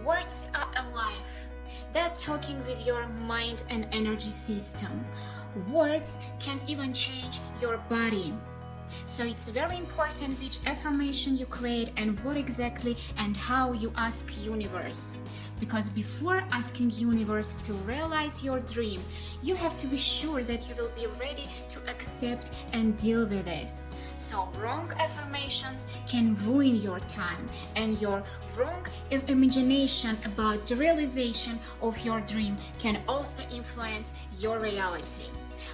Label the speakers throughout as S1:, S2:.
S1: Words are alive. They're talking with your mind and energy system. Words can even change your body. So it's very important which affirmation you create and what exactly and how you ask universe. Because before asking universe to realize your dream, you have to be sure that you will be ready to accept and deal with this. So wrong affirmations can ruin your time, and your wrong imagination about the realization of your dream can also influence your reality.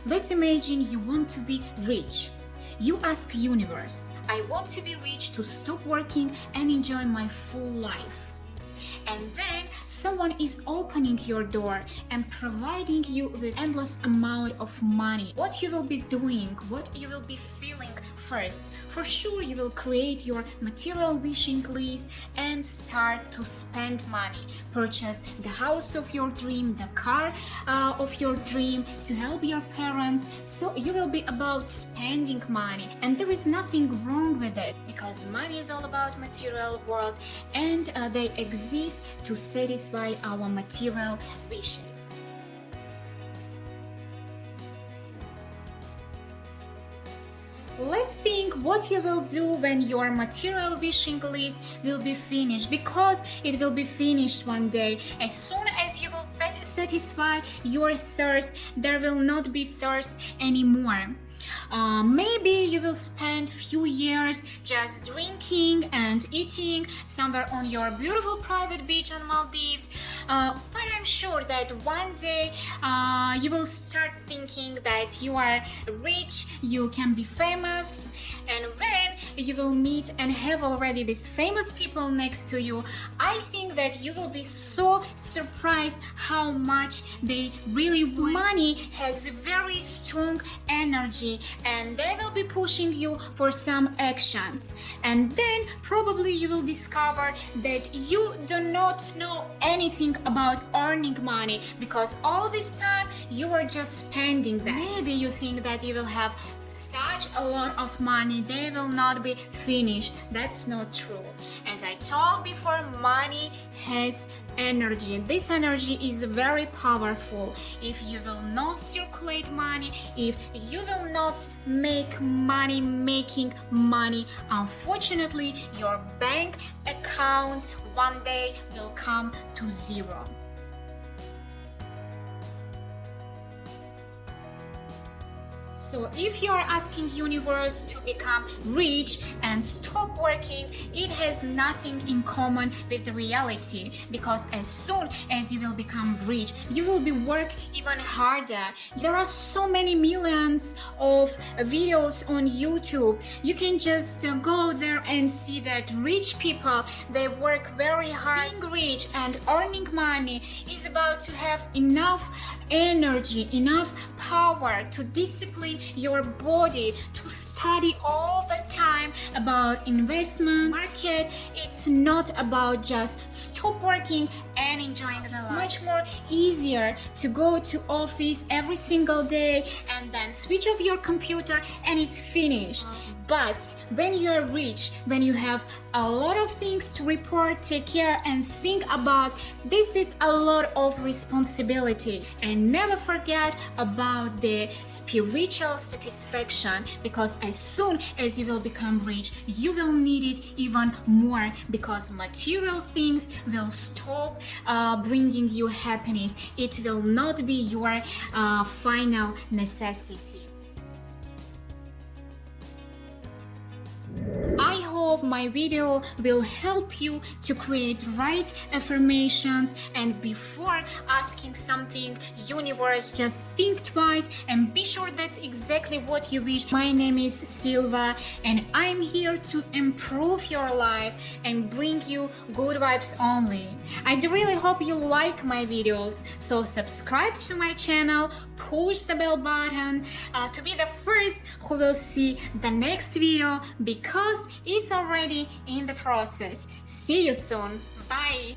S1: Let's imagine you want to be rich. You ask universe, I want to be rich to stop working and enjoy my full life. And then someone is opening your door and providing you with endless amount of money. What you will be doing, what you will be feeling first? For sure you will create your material wishing list and start to spend money. Purchase the house of your dream, the car of your dream, to help your parents. So you will be about spending money, and there is nothing wrong with it, because money is all about material world, and they exist to satisfy our material wishes. Let's think what you will do when your material wishing list will be finished, because it will be finished one day. As soon as you will satisfy your thirst, there will not be thirst anymore. Maybe you will spend few years just drinking and eating somewhere on your beautiful private beach on Maldives, but I'm sure that one day you will start thinking that you are rich, you can be famous, and when you will meet and have already these famous people next to you, I think that you will be so surprised how much they really want. Money has very strong energy, and they will be pushing you for some actions, and then probably you will discover that you do not know anything about earning money, because all this time you are just spending that. Maybe you think that you will have such a lot of money, they will not be finished. That's not true. As I told before, money has energy. This energy is very powerful. If you will not circulate money, if you will not make money making money, unfortunately your bank account one day will come to zero. So if you are asking universe to become rich and stop working, it has nothing in common with the reality, because as soon as you will become rich, you will be work even harder. There are so many millions of videos on YouTube. You can just go there and see that rich people, they work very hard. Being rich and earning money is about to have enough energy, enough power to discipline your body, to study all the time about investment market. It's not about just stop working and enjoying the life. It's much more easier to go to office every single day and then switch off your computer and it's finished. But when you are rich, when you have a lot of things to report, take care and think about, this is a lot of responsibility. And never forget about the spiritual satisfaction, because as soon as you will become rich, you will need it even more, because material things will stop bringing you happiness. It will not be your final necessity. I hope my video will help you to create right affirmations, and before asking something, universe, just think twice and be sure that's exactly what you wish. My name is Silva and I'm here to improve your life and bring you good vibes only. I really hope you like my videos, so subscribe to my channel, push the bell button to be the first who will see the next video, because it's already in the process. See you soon. Bye.